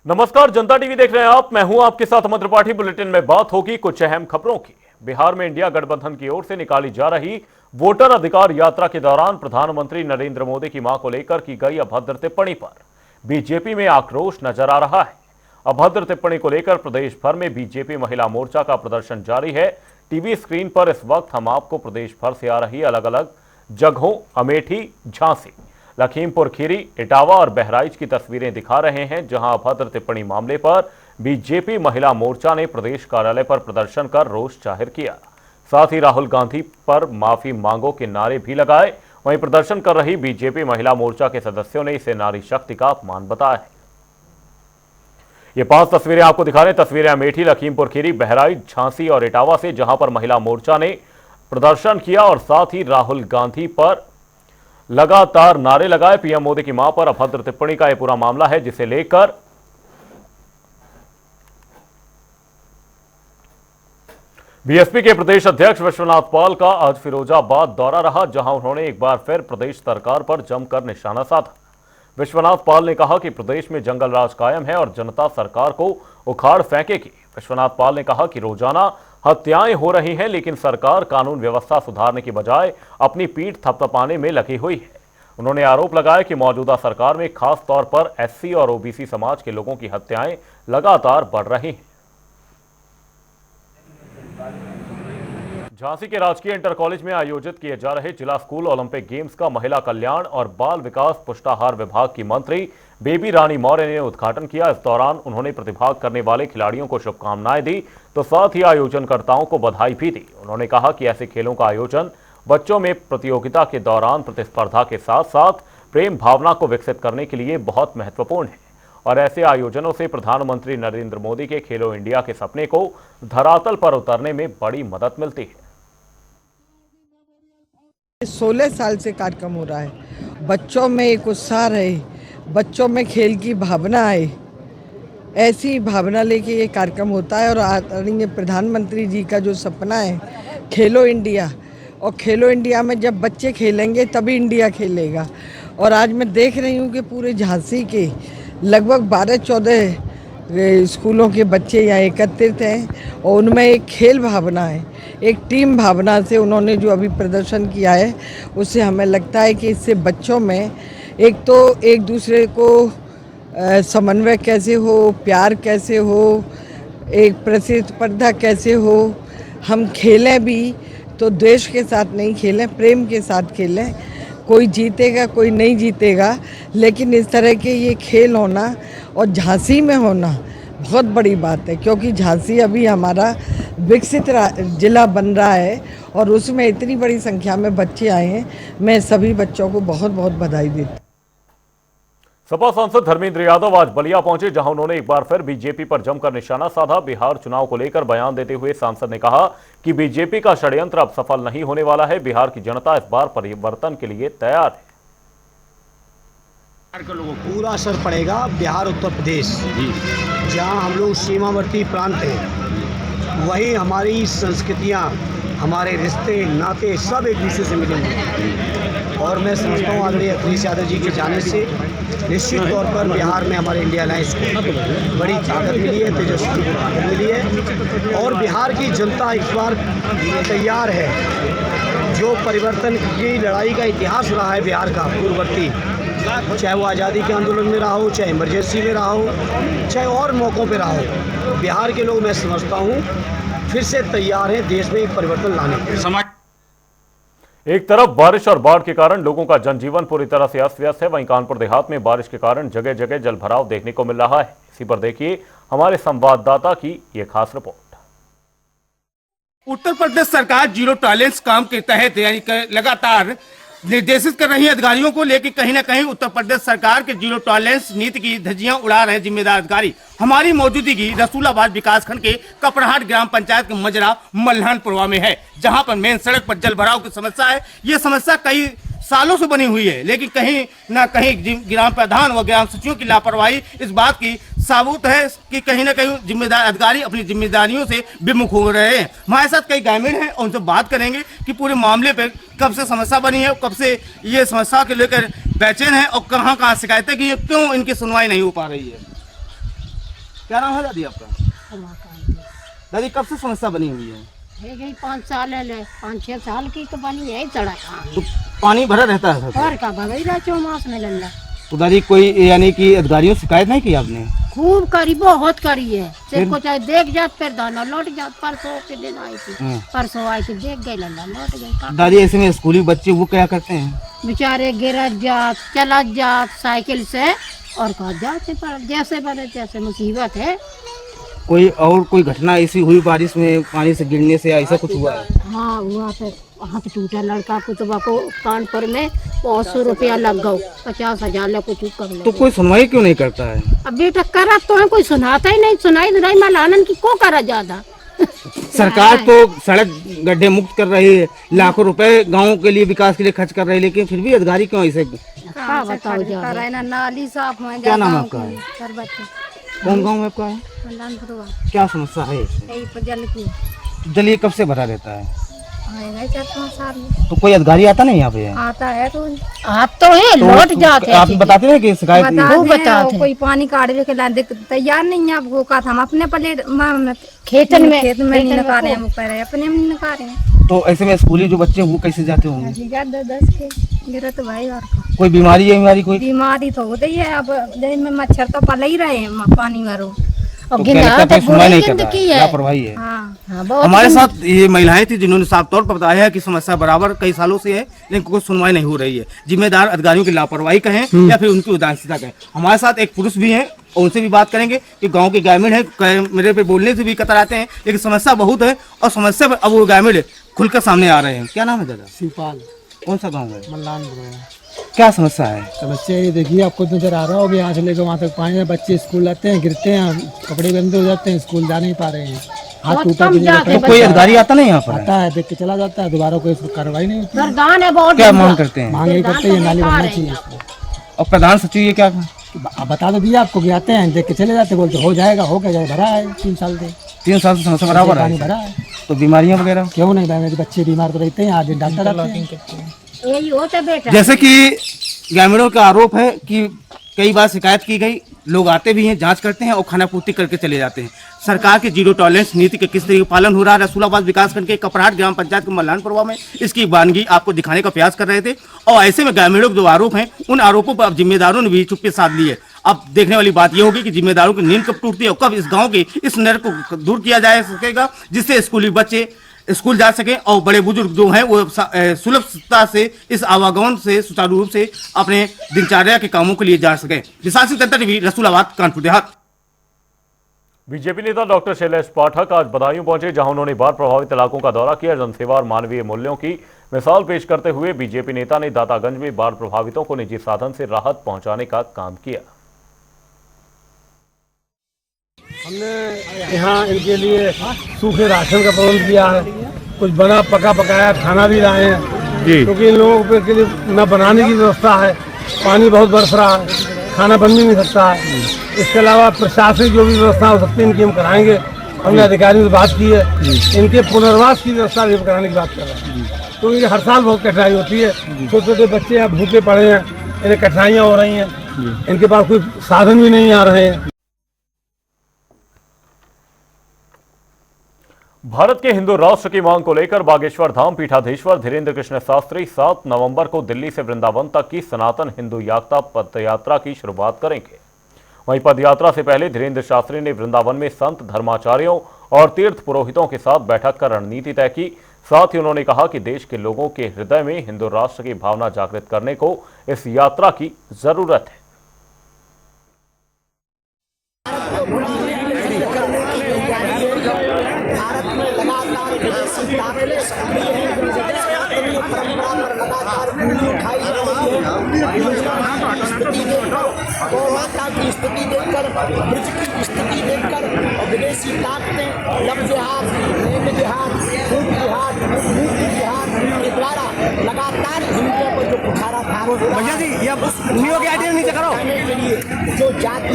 नमस्कार, जनता टीवी देख रहे हैं आप। मैं हूं आपके साथ अमर त्रिपाठी। बुलेटिन में बात होगी कुछ अहम खबरों की। बिहार में इंडिया गठबंधन की ओर से निकाली जा रही वोटर अधिकार यात्रा के दौरान प्रधानमंत्री नरेंद्र मोदी की मां को लेकर की गई अभद्र टिप्पणी पर बीजेपी में आक्रोश नजर आ रहा है। अभद्र टिप्पणी को लेकर प्रदेश भर में बीजेपी महिला मोर्चा का प्रदर्शन जारी है। टीवी स्क्रीन पर इस वक्त हम आपको प्रदेश भर से आ रही अलग अलग जगहों अमेठी, झांसी, लखीमपुर खीरी, इटावा और बहराइच की तस्वीरें दिखा रहे हैं, जहां अभद्र टिप्पणी मामले पर बीजेपी महिला मोर्चा ने प्रदेश कार्यालय पर प्रदर्शन कर रोष जाहिर किया। साथ ही राहुल गांधी पर माफी मांगो के नारे भी लगाए। वहीं प्रदर्शन कर रही बीजेपी महिला मोर्चा के सदस्यों ने इसे नारी शक्ति का अपमान बताया है। ये 5 तस्वीरें आपको दिखा रहे हैं। तस्वीरें अमेठी, लखीमपुर खीरी, बहराइच, झांसी और इटावा से, जहां पर महिला मोर्चा ने प्रदर्शन किया और साथ ही राहुल गांधी पर लगातार नारे लगाए। पीएम मोदी की मां पर अभद्र टिप्पणी का यह पूरा मामला है, जिसे लेकर बीएसपी के प्रदेश अध्यक्ष विश्वनाथ पाल का आज फिरोजाबाद दौरा रहा, जहां उन्होंने एक बार फिर प्रदेश सरकार पर जमकर निशाना साधा। विश्वनाथ पाल ने कहा कि प्रदेश में जंगल राज कायम है और जनता सरकार को उखाड़ फेंकेगी। विश्वनाथ पाल ने कहा कि रोजाना हत्याएं हो रही हैं, लेकिन सरकार कानून व्यवस्था सुधारने की बजाय अपनी पीठ थपथपाने में लगी हुई है। उन्होंने आरोप लगाया कि मौजूदा सरकार में खास तौर पर एससी और ओबीसी समाज के लोगों की हत्याएं लगातार बढ़ रही हैं। झांसी के राजकीय इंटर कॉलेज में आयोजित किए जा रहे जिला स्कूल ओलंपिक गेम्स का महिला कल्याण और बाल विकास पुष्टाहार विभाग की मंत्री बेबी रानी मौर्य ने उद्घाटन किया। इस दौरान उन्होंने प्रतिभाग करने वाले खिलाड़ियों को शुभकामनाएं दी, तो साथ ही आयोजनकर्ताओं को बधाई भी दी। उन्होंने कहा कि ऐसे खेलों का आयोजन बच्चों में प्रतियोगिता के दौरान प्रतिस्पर्धा के साथ साथ प्रेम भावना को विकसित करने के लिए बहुत महत्वपूर्ण है और ऐसे आयोजनों से प्रधानमंत्री नरेंद्र मोदी के खेलो इंडिया के सपने को धरातल पर उतरने में बड़ी मदद मिलती है। 16 साल से कार्यक्रम हो रहा है। बच्चों में एक उत्साह रहे, बच्चों में खेल की भावना आए, ऐसी भावना लेके ये कार्यक्रम होता है। और आदरणीय प्रधानमंत्री जी का जो सपना है खेलो इंडिया, और खेलो इंडिया में जब बच्चे खेलेंगे तभी इंडिया खेलेगा। और आज मैं देख रही हूँ कि पूरे झांसी के लगभग 12-14 स्कूलों के बच्चे यहाँ एकत्रित हैं और उनमें एक खेल भावना है, एक टीम भावना से उन्होंने जो अभी प्रदर्शन किया है, उससे हमें लगता है कि इससे बच्चों में एक तो एक दूसरे को समन्वय कैसे हो, प्यार कैसे हो, एक प्रतिस्पर्धा कैसे हो, हम खेलें भी तो देश के साथ नहीं खेलें, प्रेम के साथ खेलें। कोई जीतेगा कोई नहीं जीतेगा, लेकिन इस तरह के ये खेल होना और झांसी में होना बहुत बड़ी बात है, क्योंकि झांसी अभी हमारा विकसित जिला बन रहा है और उसमें इतनी बड़ी संख्या में बच्चे आए हैं। मैं सभी बच्चों को बहुत बहुत बधाई देती हूँ। सपा सांसद धर्मेंद्र यादव आज बलिया पहुंचे, जहां उन्होंने एक बार फिर बीजेपी पर जमकर निशाना साधा। बिहार चुनाव को लेकर बयान देते हुए सांसद ने कहा कि बीजेपी का षड्यंत्र अब सफल नहीं होने वाला है। बिहार की जनता इस बार परिवर्तन के लिए तैयार है। बिहार के लोगों को पूरा असर पड़ेगा। बिहार, उत्तर प्रदेश, जहां हम लोग सीमावर्ती प्रांत हैं, वहीं हमारी संस्कृतियां, हमारे रिश्ते नाते सब एक दूसरे से मिलेंगे। और मैं समझता हूँ आदरणीय अखिलेश यादव जी के जाने से निश्चित तौर पर बिहार में हमारे इंडिया अलायंस को बड़ी ताकत मिली है, तेजस्वी को ताकत मिली है और बिहार की जनता इस बार तैयार है। जो परिवर्तन की लड़ाई का इतिहास रहा है बिहार का पूर्ववर्ती, चाहे वो आज़ादी के आंदोलन में रहा हो, चाहे इमरजेंसी में रहा हो, चाहे और मौक़ों पर रहा हो, बिहार के लोग मैं समझता हूँ फिर से तैयार हैं देश में एक परिवर्तन लाने के। एक तरफ बारिश और बाढ़ के कारण लोगों का जनजीवन पूरी तरह से अस्त व्यस्त है, वहीं कानपुर देहात में बारिश के कारण जगह जगह जलभराव देखने को मिल रहा है। इसी पर देखिए हमारे संवाददाता की यह खास रिपोर्ट। उत्तर प्रदेश सरकार जीरो टॉलरेंस काम के तहत यानी लगातार निर्देशित कर रही है अधिकारियों को, लेकिन कहीं ना कहीं उत्तर प्रदेश सरकार के जीरो टॉलरेंस नीति की धज्जियां उड़ा रहे जिम्मेदार अधिकारी। हमारी मौजूदगी रसूलाबाद विकासखंड के कपड़हाट ग्राम पंचायत के मजरा मल्हानपुरवा में है, जहां पर मेन सड़क पर जल भराव की समस्या है। ये समस्या कई सालों से बनी हुई है, लेकिन कहीं ना कहीं ग्राम प्रधान व ग्राम सचिवों की लापरवाही इस बात की साबुत है कि कहीं ना कहीं जिम्मेदार अधिकारी अपनी जिम्मेदारियों से विमुख हो रहे हैं। हमारे साथ कई ग्रामीण हैं, उनसे बात करेंगे कि पूरे मामले पे कब से समस्या बनी है, कब से ये समस्या को लेकर बेचैन है और कहाँ कहाँ शिकायतें की है, क्यों इनकी सुनवाई नहीं हो पा रही है। क्या नाम है दादी आपका? दादी कब से समस्या बनी हुई है? गई 5 साल है, 5-6 साल की तो बनी है सड़क। तो पानी भरा रहता है और का भगाई रहा चौमास में लल्ला। तो दादी कोई यानी कि अधिकारियों से शिकायत नहीं की आपने? खूब करी, बहुत करी है। सिर्फ को चाहे देख जात फिर दाना लौट जात। परसों के दिन आई थी, परसों आई थी, देख गई लल्ला लौट गई। दादी ऐसे में स्कूली बच्चे वो क्या करते हैं? बेचारे गिर जात, चला जात साइकिल से और कहा जाते पर जैसे बने तैसे मुसीबत है। कोई और कोई घटना ऐसी हुई बारिश में पानी से गिरने से ऐसा कुछ हुआ है? हाँ हुआ पे हाथ टूटा लड़का को, तो कानपुर में 500 रुपया लग गो, 50,000 लग कुछ कर ले। तो कोई सुनवाई क्यों नहीं करता है? अब बेटा करा तो है, कोई सुनाता ही नहीं। सुनाई मलानन की को करा ज्यादा। सरकार तो सड़क गड्ढे मुक्त कर रही है, लाखों रुपए गाँव के लिए विकास के लिए खर्च कर रही है, लेकिन फिर भी अधिकारी क्यों ऐसे? क्या बताओ जा नाली साफ हो क्या नाम आपका है? कौन गाँव है आपका? क्या समस्या है? जल की जल ये कब से भरा रहता है? 4-5 साल तो कोई अधिकारी आता नहीं यहाँ पे? आता है तो आप तो है लौट जाते आप बताते हैं कि शिकायत बताते हैं, कोई पानी काढ़ने के लाने तैयार नहीं है। आपको कहा था हम अपने पले खेत में नहीं निकाले, हम कह रहे अपने में नहीं निकाले। तो ऐसे में स्कूली जो बच्चे हैं वो कैसे जाते होंगे? 10 के गिरे तो भाई। और कोई बीमारी है? कोई बीमारी तो होती है। अब दिन में मच्छर तो पल ही रहे हैं, पानी भरो और क्या लगता है कोई सुनवाई नहीं कर रहा है, लापरवाही है? हाँ हमारे साथ ये महिलाएं थी जिन्होंने साफ तौर पर बताया है कि समस्या बराबर कई सालों से है, लेकिन कोई सुनवाई नहीं हो रही है। जिम्मेदार अधिकारियों की लापरवाही कहें या फिर उनकी उदासीनता कहें। हमारे साथ एक पुरुष भी हैं और उनसे भी बात करेंगे कि गांव के ग्रामीण है, मेरे पे बोलने से भी कतराते हैं, लेकिन समस्या बहुत है और समस्या अब वो ग्रामीण खुलकर सामने आ रहे हैं। क्या नाम है दादा? शिवपाल। कौन सा गाँव है? मल्लानपुर। क्या समस्या है? समस्या ये देखिए, आपको नजर आ रहा होगा, यहाँ से लेकर वहाँ तक पानी है। बच्चे स्कूल आते हैं, गिरते हैं, कपड़े गंदे हो जाते हैं, स्कूल जा नहीं पा रहे हैं। हाथ टूटा तो कोई अधिकारी आता नहीं यहाँ पर? आता है, देख के चला जाता है, दोबारा कोई कार्रवाई नहीं होती। सरदान है बहुत। क्या मांग करते हैं? मांग ये करते हैं नाली बनना चाहिए। और प्रधान सचिव ये क्या? बता तो दिया आपको कि आते हैं, देख के चले जाते, बोलते हो जाएगा, हो क्या जाए, भरा है 3 साल से। 3 साल से समस्या बराबर पानी है। भरा है तो बीमारियां वगैरह क्यों नहीं भाई? मेरे बच्चे बीमार तो रहते हैं, आज डॉक्टर आते हैं। यही होता बेटा। जैसे कि ग्रामीणों का आरोप है कि कई बार शिकायत की गई, लोग आते भी हैं, जांच करते हैं और खाना पूर्ति करके चले जाते हैं। सरकार की जीरो टॉलरेंस नीति के किस तरीके पालन हो रहा है? रसूलाबाद विकासखंड के कपराहट ग्राम पंचायत के मल्लानपुरवा में इसकी वानगी आपको दिखाने का प्रयास कर रहे थे और ऐसे में ग्रामीणों के जो आरोप हैं उन आरोपों पर अब जिम्मेदारों ने भी चुप्पी साध ली है। अब देखने वाली बात यह होगी कि जिम्मेदारों की नींद कब टूटती है और कब इस गाँव के इस नर को दूर किया जा सकेगा, जिससे स्कूली बच्चे स्कूल जा सके और बड़े बुजुर्ग जो हैं वो सुलभता से इस आवागमन से सुचारू रूप से अपने दिनचर्या के कामों के लिए जा सके। विशाल सिंह तंत्र टीवी, रसूलाबाद, कानपुर देहात। बीजेपी नेता डॉक्टर शैलेश पाठक आज बदायूं पहुंचे, जहां उन्होंने बाढ़ प्रभावित इलाकों का दौरा किया। जनसेवा और मानवीय मूल्यों की मिसाल पेश करते हुए बीजेपी नेता ने दातागंज में बाढ़ प्रभावितों को निजी साधन से राहत पहुंचाने का काम किया। हमने यहाँ इनके लिए सूखे राशन का प्रबंध किया है, कुछ बना पका पकाया खाना भी लाए हैं, क्योंकि इन लोगों के लिए न बनाने की व्यवस्था है, पानी बहुत बरस रहा है, खाना बन भी नहीं सकता है। इसके अलावा प्रशासनिक जो भी व्यवस्था हो सकती है इनकी हम कराएंगे। हमने अधिकारियों से बात की है, इनके पुनर्वास की व्यवस्था भी कराने की बात कर रहे हैं, क्योंकि हर साल बहुत कठिनाई होती है। छोटे छोटे बच्चे यहाँ भूखे पड़े हैं, इन्हें कठिनाइयाँ हो रही हैं, इनके पास कोई साधन भी नहीं आ रहे हैं। भारत के हिंदू राष्ट्र की मांग को लेकर बागेश्वर धाम पीठाधीश्वर धीरेन्द्र कृष्ण शास्त्री 7 नवंबर को दिल्ली से वृंदावन तक की सनातन हिंदू यात्रा पदयात्रा की शुरुआत करेंगे। वहीं पदयात्रा से पहले धीरेन्द्र शास्त्री ने वृंदावन में संत, धर्माचार्यों और तीर्थ पुरोहितों के साथ बैठक कर रणनीति तय की। साथ ही उन्होंने कहा कि देश के लोगों के हृदय में हिंदू राष्ट्र की भावना जागृत करने को इस यात्रा की जरूरत है। माता की स्थिति देखकर, ब्रज की स्थिति देखकर और विदेशी ताकतें लब जिहाद, नेम जिहाद, खून जिहाद, भूख जिहाद के द्वारा लगातार हिंदुओं पर जो कुठारा भाग हो रहा है के लिए जो जाति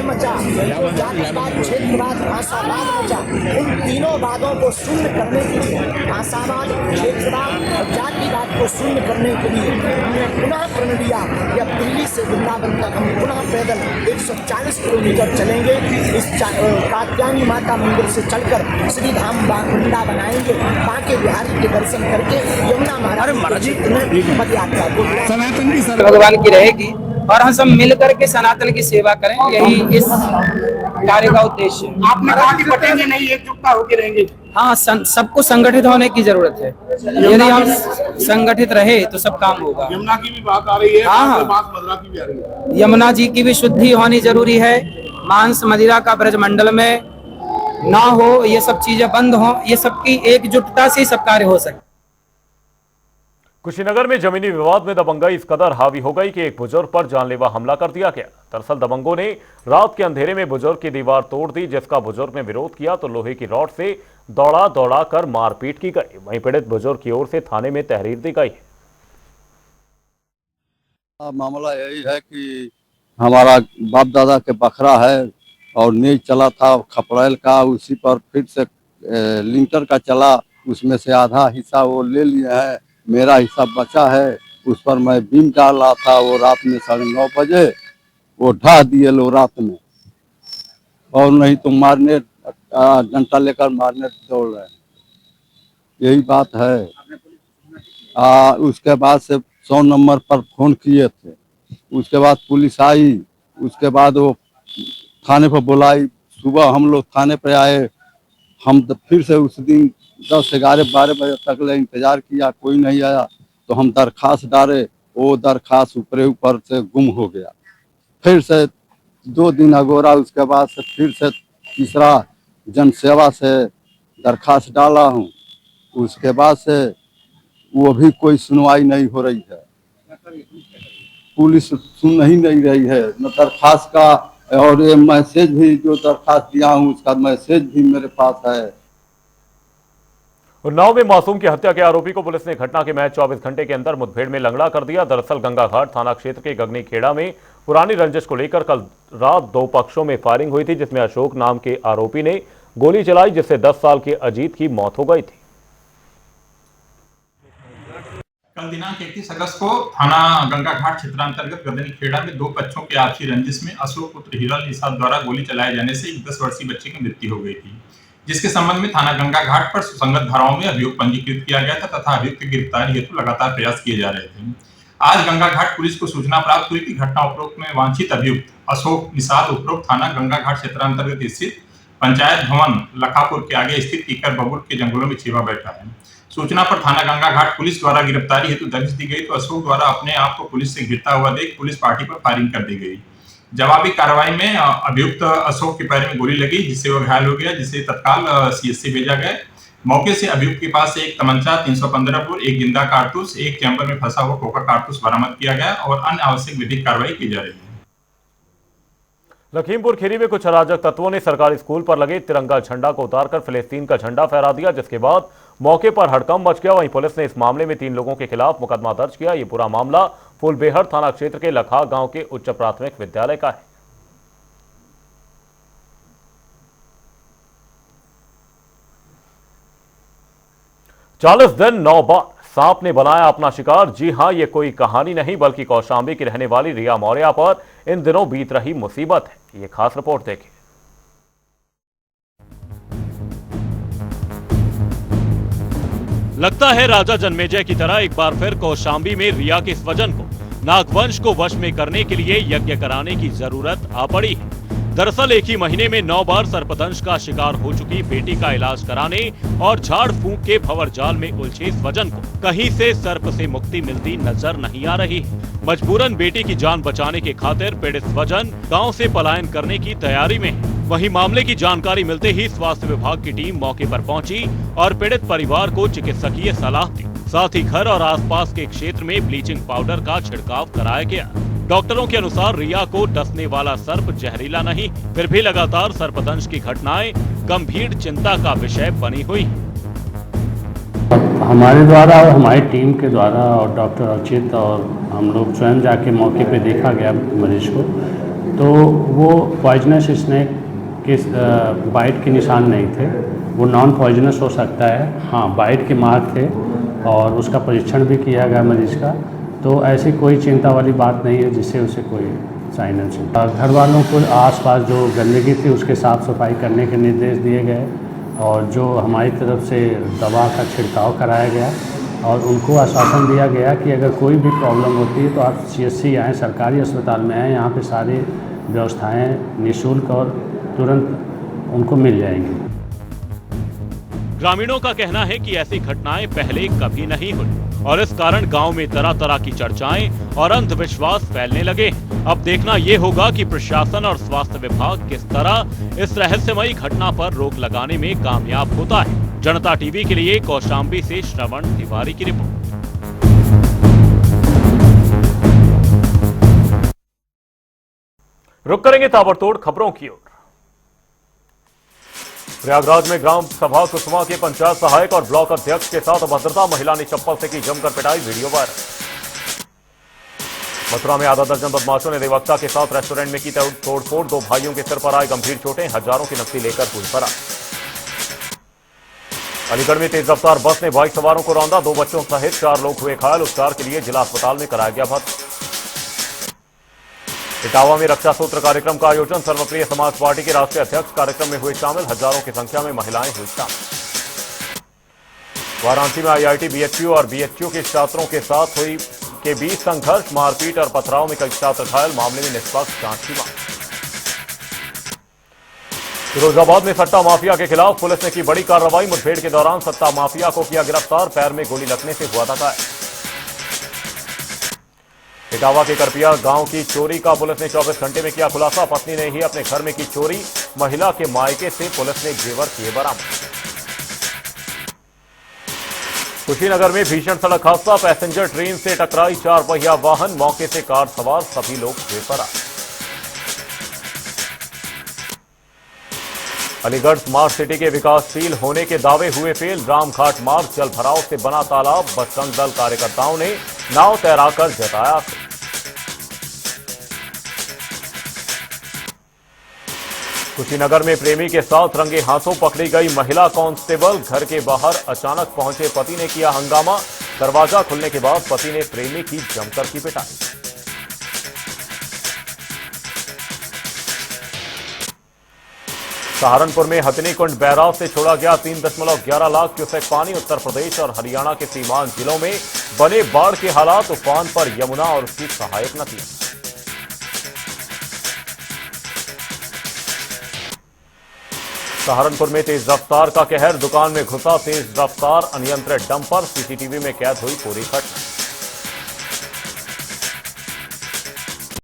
मचा, जो जातिवाद, क्षेत्रवाद, भाषावाद मचा, उन तीनों वादों को शून्य करने के लिए भाषावाद, क्षेत्रवाद और जातिवाद को शून्य करने के लिए हमने पुनः प्रण लिया कि अब दिल्ली से वृंदावन तक हम पुनः पैदल 140 किलोमीटर चलेंगे। इस कात्यायनी माता मंदिर से चलकर श्री धाम वृंदावन आएंगे, बांके बिहारी के दर्शन करके यमुना महाराज में पद यात्रा को भगवान की रहेगी और हम सब मिल करके सनातन की सेवा करें, यही इस कार्य का उद्देश्य है। आपने कहा कि बटेंगे नहीं, एकजुटता होकर रहेंगे। हाँ, सबको संगठित होने की जरूरत है। यदि हम संगठित रहे तो सब काम होगा। यमुना की भी बात आ रही है, हाँ, बात मदुरा की भी आ रही है। यमुना जी की भी शुद्धि होनी जरूरी है। मांस मदिरा का ब्रजमंडल में ना हो, ये सब चीजें बंद हो, ये सबकी एकजुटता से सब कार्य हो सके। कुशीनगर में जमीनी विवाद में दबंगई इस कदर हावी हो गई कि एक बुजुर्ग पर जानलेवा हमला कर दिया गया। दरअसल दबंगों ने रात के अंधेरे में बुजुर्ग की दीवार तोड़ दी, जिसका बुजुर्ग ने विरोध किया तो लोहे की रॉड से दौड़ा कर मारपीट की गई। वहीं पीड़ित बुजुर्ग की ओर से थाने में तहरीर दी गई है। मामला यही है कि हमारा बाप दादा के बकरा है और नीच चला था खपड़ैल का, उसी पर फिर से लिंटर का चला, उसमें से आधा हिस्सा वो ले लिए हैं, मेरा हिस्सा बचा है। उस पर मैं बीम डाल रहा था, वो रात में 9:30 बजे वो ढा दिए लो रात में, और नहीं तो मारने डंडा लेकर मारने दौड़ रहे हैं। यही बात है। उसके बाद से 100 नंबर पर फोन किए थे, उसके बाद पुलिस आई, उसके बाद वो थाने पर बुलाई। सुबह हम लोग थाने पर आए, हम फिर से उस दिन 10, 11, 12 बजे तक ले इंतजार किया, कोई नहीं आया। तो हम दरखास्त डाले, वो दरखास्त ऊपर से गुम हो गया। फिर से 2 दिन अगोरा, उसके बाद से फिर से तीसरा जनसेवा से दरखास्त डाला हूँ, उसके बाद से वो भी कोई सुनवाई नहीं हो रही है। पुलिस सुन ही नहीं रही है न दरखास्त का, और ये मैसेज भी जो दरखास्त दिया हूँ उसका मैसेज भी मेरे पास है। उन्नाव में मासूम की हत्या के आरोपी को पुलिस ने घटना के महज 24 घंटे के अंदर मुठभेड़ में लंगड़ा कर दिया। दरअसल गंगाघाट थाना क्षेत्र के गगनी खेड़ा में पुरानी रंजिश को लेकर कल रात 2 पक्षों में फायरिंग हुई थी, जिसमें अशोक नाम के आरोपी ने गोली चलाई, जिससे 10 साल के अजीत की मौत हो गई थी। कल दिनांक 31 अगस्त को थाना गंगाघाट क्षेत्रांतर्गत गगनी खेड़ा में 2 पक्षों के आपसी रंजिश में अशोक पुत्र हीरालाल निषाद द्वारा गोली चलाए जाने से एक 10 वर्षीय बच्चे की मृत्यु हो गई थी, जिसके संबंध में थाना गंगाघाट पर सुसंगत धाराओं में अभियोग पंजीकृत किया गया था तथा अभियुक्त की गिरफ्तारी हेतु लगातार प्रयास किए जा रहे थे। आज गंगाघाट पुलिस को सूचना प्राप्त हुई कि घटना उपरोक्त में वांछित अभियुक्त अशोक निषाद उपरोक्त थाना गंगाघाट क्षेत्रांतर्गत स्थित पंचायत भवन लखापुर के आगे स्थित कीकर बबुल के जंगलों में छिपा बैठा है। सूचना पर थाना गंगाघाट पुलिस द्वारा गिरफ्तारी हेतु दर्ज दी गई तो अशोक द्वारा अपने आप को पुलिस से घिरता हुआ देख पुलिस पार्टी पर फायरिंग कर दी गई। जवाबी कार्रवाई में अभियुक्त अशोक के पैर में गोली लगी, जिससे वह घायल हो गया, जिसे तत्काल सीएससी भेजा गया। मौके से अभियुक्त के पास से एक तमंचा 315 बोर, एक जिंदा कारतूस, एक चैम्बर में फंसा हुआ कोका कारतूस बरामद किया गया और अन्य आवश्यक विधिक कार्रवाई की जा रही है। लखीमपुर खीरी में कुछ अराजक तत्वों ने सरकारी स्कूल पर लगे तिरंगा झंडा को उतारकर फिलिस्तीन का झंडा फहरा दिया, जिसके बाद मौके पर हड़कंप मच गया। वहीं पुलिस ने इस मामले में 3 लोगों के खिलाफ मुकदमा दर्ज किया। ये पूरा मामला फूलबेहड़ थाना क्षेत्र के लखा गांव के उच्च प्राथमिक विद्यालय का है। 40 दिन 9 बार सांप ने बनाया अपना शिकार। जी हां, ये कोई कहानी नहीं बल्कि कौशांबी की रहने वाली रिया मौर्या पर इन दिनों बीत रही मुसीबत है। ये खास रिपोर्ट देखिए। लगता है राजा जन्मेजय की तरह एक बार फिर कौशांबी में रिया के स्वजन को नागवंश को वश में करने के लिए यज्ञ कराने की जरूरत आ पड़ी है। दरअसल एक ही महीने में 9 बार सर्पदंश का शिकार हो चुकी बेटी का इलाज कराने और झाड़ फूंक के भंवर जाल में उलझे स्वजन को कहीं से सर्प से मुक्ति मिलती नजर नहीं आ रही। मजबूरन बेटी की जान बचाने के खातिर पीड़ित स्वजन गांव से पलायन करने की तैयारी में है। वहीं मामले की जानकारी मिलते ही स्वास्थ्य विभाग की टीम मौके पर पहुंची और पीड़ित परिवार को चिकित्सकीय सलाह दी। साथ ही घर और आसपास के क्षेत्र में ब्लीचिंग पाउडर का छिड़काव कराया गया। डॉक्टरों के अनुसार रिया को डसने वाला सर्प जहरीला नहीं, फिर भी लगातार सर्पदंश की घटनाएं गंभीर चिंता का विषय बनी हुई। हमारे द्वारा और हमारी टीम के द्वारा और डॉक्टर अचित और हम लोग स्वयं जाके मौके पे देखा गया मरीज को, तो वो पॉइजनस स्नेक के बाइट के निशान नहीं थे। वो नॉन पॉइजनस हो सकता है, हाँ बाइट के मार्क थे, और उसका परीक्षण भी किया गया मरीज का। तो ऐसी कोई चिंता वाली बात नहीं है जिससे उसे कोई साइनस हो। घर वालों को आसपास जो गंदगी थी उसके साफ़ सफाई करने के निर्देश दिए गए और जो हमारी तरफ से दवा का छिड़काव कराया गया और उनको आश्वासन दिया गया कि अगर कोई भी प्रॉब्लम होती है तो आप CHC आएँ, सरकारी अस्पताल में आएँ, यहाँ पे सारी व्यवस्थाएं निःशुल्क और तुरंत उनको मिल जाएंगी। ग्रामीणों का कहना है कि ऐसी घटनाएं पहले कभी नहीं हुई और इस कारण गांव में तरह तरह की चर्चाएं और अंधविश्वास फैलने लगे। अब देखना ये होगा कि प्रशासन और स्वास्थ्य विभाग किस तरह इस रहस्यमयी घटना पर रोक लगाने में कामयाब होता है। जनता टीवी के लिए कौशाम्बी से श्रवण तिवारी की रिपोर्ट। रुक करेंगे ताबड़तोड़ खबरों की ओर। प्रयागराज में ग्राम सभा कुसुमा के पंचायत सहायक और ब्लॉक अध्यक्ष के साथ अभद्रता, महिला ने चप्पल से की जमकर पिटाई, वीडियो वायरल। मथुरा में आधा दर्जन बदमाशों ने अधिवक्ता के साथ रेस्टोरेंट में की तोड़फोड़, 2 भाइयों के सिर पर आए गंभीर चोटें, हजारों की नकदी लेकर पुल फरार। अलीगढ़ में तेज रफ्तार बस ने बाइक सवारों को रौंदा, 2 बच्चों सहित 4 लोग हुए घायल, उपचार के लिए जिला अस्पताल में कराया गया भर्ती। इटावा में रक्षा सूत्र कार्यक्रम का आयोजन, सर्वप्रिय समाज पार्टी के राष्ट्रीय अध्यक्ष कार्यक्रम में हुए शामिल, हजारों की संख्या में महिलाएं हुई शामिल। वाराणसी में IIT BHU और BHU के छात्रों के साथ हुई के बीच संघर्ष, मारपीट और पथराव में कई छात्र घायल, मामले में निष्पक्ष जांच की मांग। फिरोजाबाद में सट्टा माफिया के खिलाफ पुलिस ने की बड़ी कार्रवाई, मुठभेड़ के दौरान सट्टा माफिया को किया गिरफ्तार, पैर में गोली लगने से हुआ था घायल। इटावा के करपिया गांव की चोरी का पुलिस ने 24 घंटे में किया खुलासा, पत्नी ने ही अपने घर में की चोरी, महिला के मायके से पुलिस ने जेवर किए बरामद। कुशीनगर में भीषण सड़क हादसा, पैसेंजर ट्रेन से टकराई 4 पहिया वाहन, मौके से कार सवार सभी लोग हुए फरार। अलीगढ़ स्मार्ट सिटी के विकासशील होने के दावे हुए फेल, रामघाट मार्ग जल भराव से बना तालाब, बजरंग दल कार्यकर्ताओं ने नाव तैराकर जताया। कुशीनगर में प्रेमी के साथ रंगे हाथों पकड़ी गई महिला कांस्टेबल, घर के बाहर अचानक पहुंचे पति ने किया हंगामा, दरवाजा खुलने के बाद पति ने प्रेमी की जमकर की पिटाई। सहारनपुर में हथिनीकुंड बैराज से छोड़ा गया 3.11 लाख क्यूसेक पानी, उत्तर प्रदेश और हरियाणा के सीमांत जिलों में बने बाढ़ के हालात, उफान पर यमुना और उसकी सहायक नदियां। सहारनपुर में तेज रफ्तार का कहर, दुकान में घुसा तेज रफ्तार अनियंत्रित डंपर, CCTV में कैद हुई पूरी घटना।